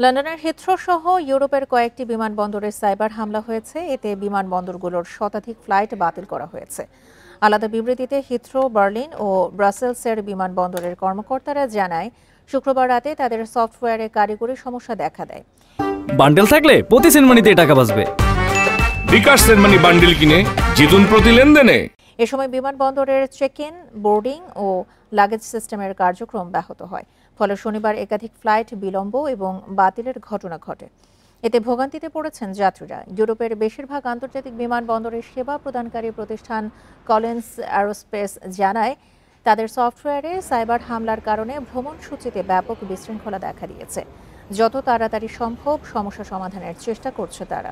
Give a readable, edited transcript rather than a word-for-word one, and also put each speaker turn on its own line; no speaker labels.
লন্ডনের হিথ্রো সহ ইউরোপের কয়েকটি বিমানবন্দরে সাইবার হামলা হয়েছে। এতে বিমানবন্দরগুলোর শতাধিক ফ্লাইট বাতিল করা হয়েছে। আলাদা বিবৃতিতে হিথ্রো, বার্লিন ও ব্রাসেলসের বিমানবন্দরের কর্মকর্তারা জানায়, শুক্রবার রাতে তাদের সফটওয়্যারে কারিগরি সমস্যা দেখা দেয়।
বান্ডেল থাকলে প্রতি সেনমানিতে টাকা বাঁচবে।
বিকাশ সেনমানি বান্ডেল কিনে জিতুন প্রতি লেনদেনে।
এ সময় বিমানবন্দরের চেক ইন, বোর্ডিং ও লাগেজ সিস্টেমের কার্যক্রম ব্যাহত হয়। ফলে শনিবার একাধিক ফ্লাইট বিলম্ব এবং বাতিলের ঘটনা ঘটে। এতে ভোগান্তিতে পড়েছেন যাত্রীরা। ইউরোপের বেশিরভাগ আন্তর্জাতিক বিমানবন্দরের সেবা প্রদানকারী প্রতিষ্ঠান কলিন্স অ্যারোস্পেস জানায়, তাদের সফটওয়্যারে সাইবার হামলার কারণে ভ্রমণসূচিতে ব্যাপক বিশৃঙ্খলা দেখা দিয়েছে। যত তাড়াতাড়ি সম্ভব সমস্যা সমাধানের চেষ্টা করছে তারা।